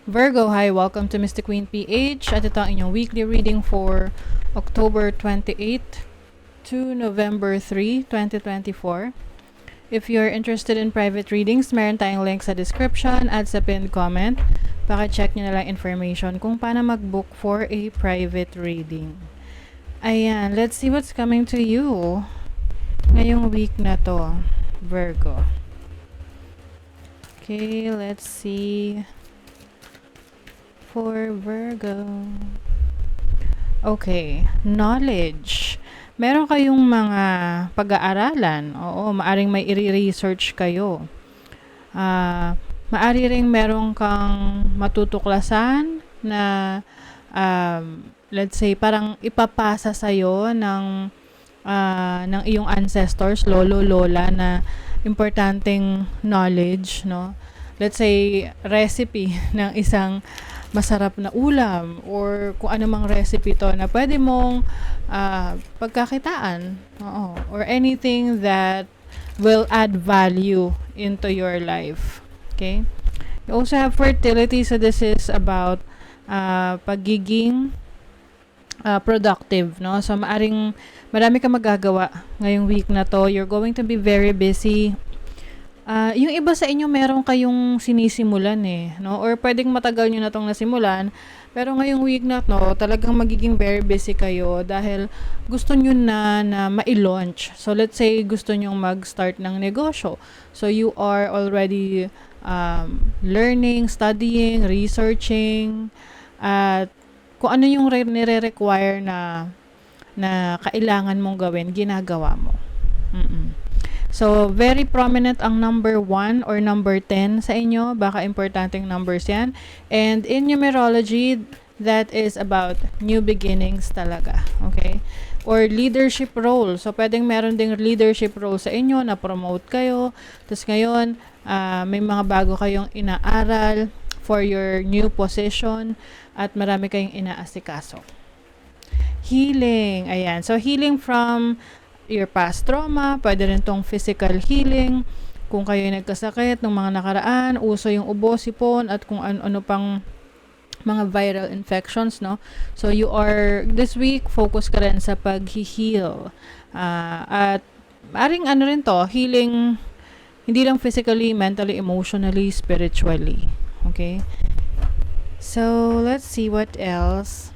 Virgo, hi, welcome to Mystic Queen PH. At ito ang inyong weekly reading for October 28 to November 3, 2024. If you're interested in private readings, meron tayong link sa description at sa pinned comment. Paki-check nyo na lang information kung paano mag-book for a private reading. Ayan, let's see what's coming to you ngayong week na to, Virgo. Okay, let's see for Virgo. Okay, knowledge. Meron kayong mga pag-aaralan. Oo, maaring may i-research kayo. Maari ring meron kang matutuklasan na let's say parang ipapasa sa'yo ng iyong ancestors, lolo, lola, na importanteng knowledge, no? Let's say, recipe ng isang masarap na ulam or kung ano mang recipe to na pwede mong pagkakitaan. Oo. Or anything that will add value into your life. Okay? You also have fertility, so this is about pagiging productive, no? So, marami kang magagawa ngayong week na to. You're going to be very busy. Yung iba sa inyo meron kayong sinisimulan no? Or pwedeng matagal nyo na tong nasimulan, pero ngayong week na to, talagang magiging very busy kayo dahil gusto nyo na ma-launch. So, let's say gusto nyo mag-start ng negosyo. So, you are already learning, studying, researching, at kung ano yung nire-require na kailangan mong gawin, ginagawa mo. So, very prominent ang number 1 or number 10 sa inyo. Baka importanteng numbers yan. And in numerology, that is about new beginnings talaga. Okay? Or leadership role. So, pwedeng meron ding leadership role sa inyo, na-promote kayo. Tapos ngayon, may mga bago kayong inaaral for your new position at marami kayong inaasikaso. Healing. Ayan. So, healing from your past trauma, pwede rin tong physical healing. Kung kayo nagkasakit ng mga nakaraan, uso yung ubo, sipon, at kung ano pang mga viral infections, no? So, you are, this week, focus ka rin sa pag-heal. At, maring ano rin to, healing, hindi lang physically, mentally, emotionally, spiritually. Okay? So, let's see what else,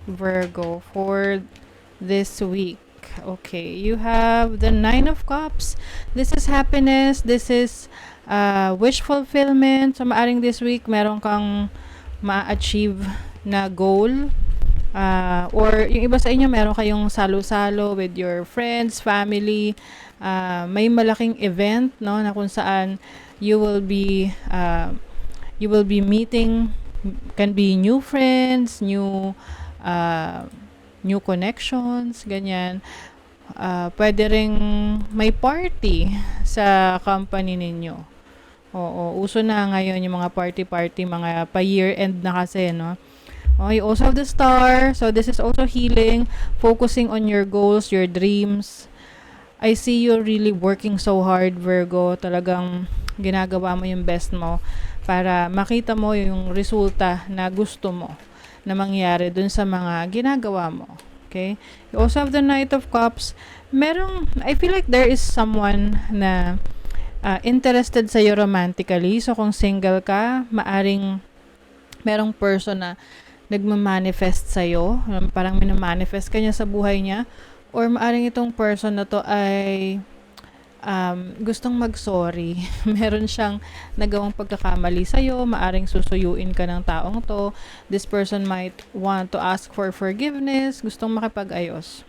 Virgo, for this week. Okay, you have the 9 of Cups. This is happiness. This is wish fulfillment. So, maaring this week, meron kang ma-achieve na goal. Or yung iba sa inyo, meron kayong salo-salo with your friends, family. May malaking event, no, na kung saan you will be meeting, can be new friends, new connections, ganyan. Pwede ring may party sa company ninyo. Oo, uso na ngayon yung mga party, mga pa-year end na kasi, no? Okay, also have the Star. So, this is also healing, focusing on your goals, your dreams. I see you really working so hard, Virgo. Talagang ginagawa mo yung best mo para makita mo yung resulta na gusto mo na mangyari dun sa mga ginagawa mo. Okay? You also have the Knight of Cups. I feel like there is someone na interested sa'yo romantically. So, kung single ka, maaring merong person na nagmamanifest sa'yo. Parang minamanifest ka niya sa buhay niya. Or maaring itong person na to ay gustong mag-sorry. Meron siyang nagawang pagkakamali sa'yo, maaring susuyuin ka ng taong to. This person might want to ask for forgiveness, gustong makipag-ayos.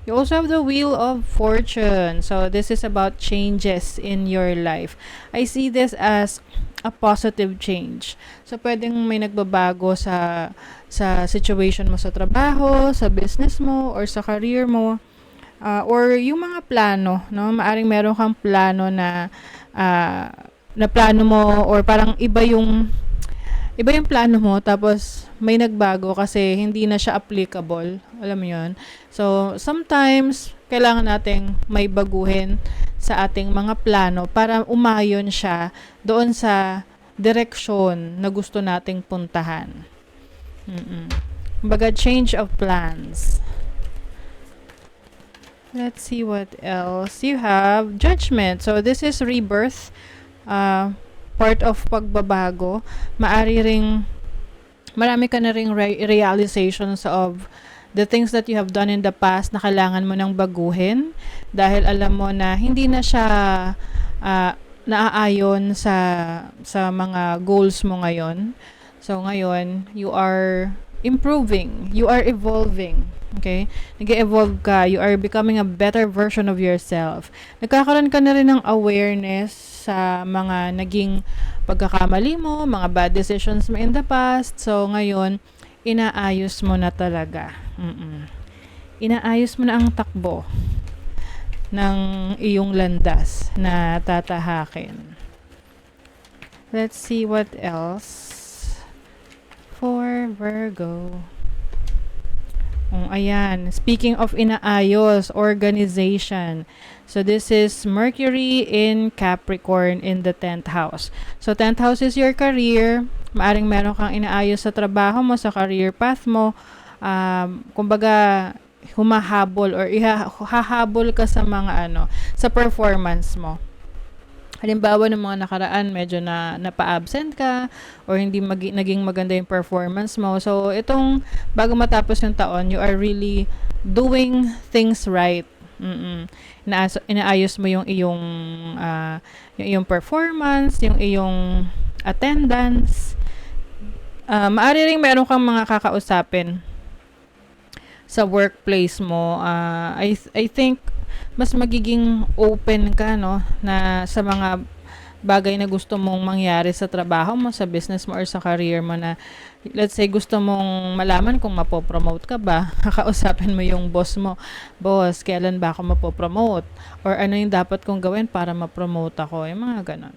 You also have the Wheel of Fortune. So, this is about changes in your life. I see this as a positive change. So, pwedeng may nagbabago sa situation mo sa trabaho, sa business mo, or sa career mo. Or yung mga plano, no? Maaring meron kang plano na plano mo, or parang iba yung plano mo, tapos may nagbago kasi hindi na siya applicable. Alam mo yun? So, sometimes, kailangan nating may baguhin sa ating mga plano para umayon siya doon sa direksyon na gusto nating puntahan. Kumbaga, change of plans. Let's see what else. You have judgment. So, this is rebirth. Part of pagbabago. Marami ka na ring realizations of the things that you have done in the past na kailangan mo nang baguhin dahil alam mo na hindi na siya naaayon sa mga goals mo ngayon. So, ngayon, you are improving. You are evolving. Okay? Nag-evolve ka. You are becoming a better version of yourself. Nagkakaroon ka na rin ng awareness sa mga naging pagkakamali mo, mga bad decisions mo in the past. So, ngayon, inaayos mo na talaga. Inaayos mo na ang takbo ng iyong landas na tatahakin. Let's see what else for Virgo. Ayan. Speaking of inaayos, organization. So, this is Mercury in Capricorn in the 10th house. So, 10th house is your career. Maaring meron kang inaayos sa trabaho mo, sa career path mo. Kumbaga, humahabol or hahabol ka sa mga sa performance mo. Halimbawa ng mga nakaraan, medyo napa-absent ka or hindi naging maganda yung performance mo. So, itong bago matapos yung taon, you are really doing things right. Inaayos mo yung iyong performance, yung iyong attendance. Maaari ring meron kang mga kakausapin sa workplace mo. I think mas magiging open ka na sa mga bagay na gusto mong mangyari sa trabaho mo, sa business mo or sa career mo na let's say gusto mong malaman kung mapopromote ka ba. Kakausapin mo yung boss mo. Boss, kailan ba ako mapopromote? Or ano yung dapat kong gawin para mapromote ako? Yung mga ganon.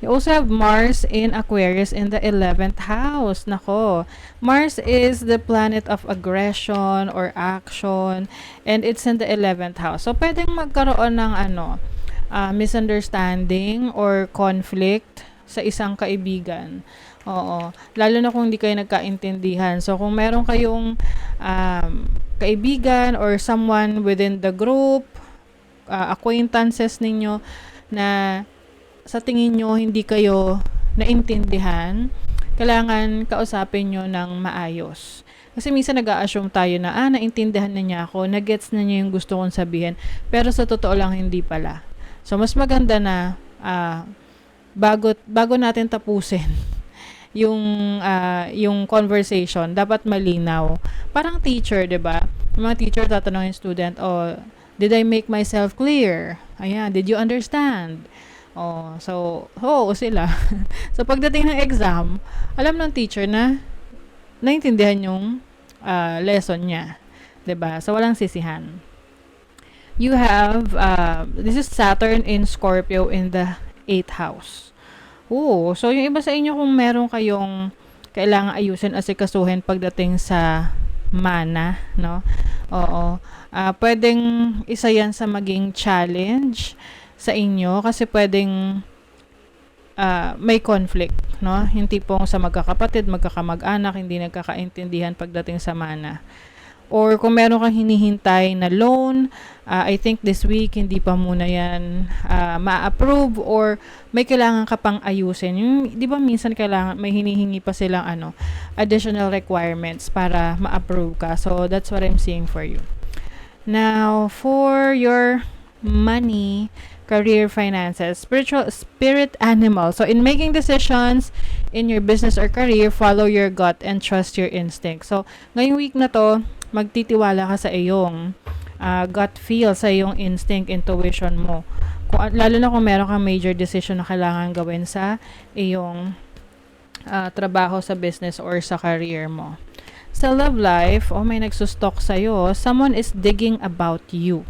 You also have Mars in Aquarius in the 11th house. Nako, Mars is the planet of aggression or action and it's in the 11th house. So, pwedeng magkaroon ng misunderstanding or conflict sa isang kaibigan. Oo. Lalo na kung hindi kayo nagkaintindihan. So, kung meron kayong kaibigan or someone within the group, acquaintances ninyo na sa tingin nyo hindi kayo naintindihan, kailangan kausapin nyo ng maayos. Kasi minsan nag-a-assume tayo na, naintindihan na niya ako, nagets na niya yung gusto kong sabihin, pero sa totoo lang hindi pala. So, mas maganda na bago natin tapusin yung conversation, dapat malinaw. Parang teacher, 'di ba? Yung mga teacher tatanungin student, did I make myself clear? Ayan, did you understand? So, sila. So, pagdating ng exam, alam ng teacher na naintindihan yung lesson niya. 'Di ba? So, walang sisihan. You have, this is Saturn in Scorpio in the 8th house. So yung iba sa inyo kung meron kayong kailangan ayusin, asikasuhin pagdating sa mana, no? Pwedeng isa yan sa maging challenge sa inyo kasi pwedeng may conflict, no? Yung tipong sa magkakapatid, magkakamag-anak, hindi nagkakaintindihan pagdating sa mana. Or kung meron kang hinihintay na loan, I think this week hindi pa muna yan ma-approve or may kailangan ka pang ayusin. Yung, di ba minsan kailangan, may hinihingi pa silang additional requirements para ma-approve ka. So, that's what I'm seeing for you. Now, for your money, career, finances, spirit animal. So, in making decisions in your business or career, follow your gut and trust your instinct. So, ngayong week na to, magtitiwala ka sa iyong gut feel, sa iyong instinct, intuition mo. Lalo na kung meron kang major decision na kailangan gawin sa iyong trabaho, sa business, or sa career mo. Sa love life, may nagsustalk sa'yo. Someone is digging about you.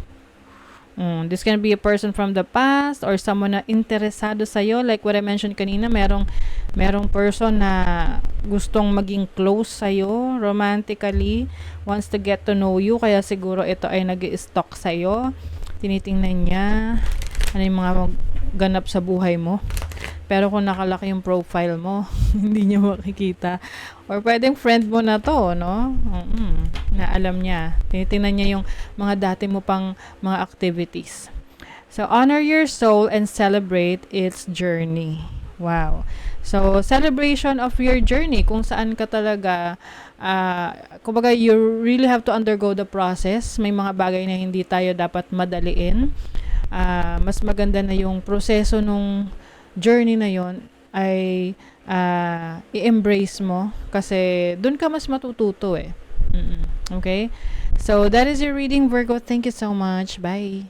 This can be a person from the past or someone na interesado sa'yo. Like what I mentioned kanina, merong person na gustong maging close sa'yo romantically, wants to get to know you, kaya siguro ito ay nag-i-stalk sa'yo. Tinitingnan niya ano yung mga ganap sa buhay mo. Pero kung nakalaki yung profile mo, hindi niya makikita. Or pwedeng friend mo na to, no? Na alam niya. Tinitingnan niya yung mga dati mo pang mga activities. So, honor your soul and celebrate its journey. Wow. So, celebration of your journey, kung saan ka talaga, kumbaga, you really have to undergo the process. May mga bagay na hindi tayo dapat madaliin. Mas maganda na yung proseso nung journey na yon ay i-embrace mo kasi dun ka mas matututo eh. Okay? So, that is your reading, Virgo. Thank you so much. Bye.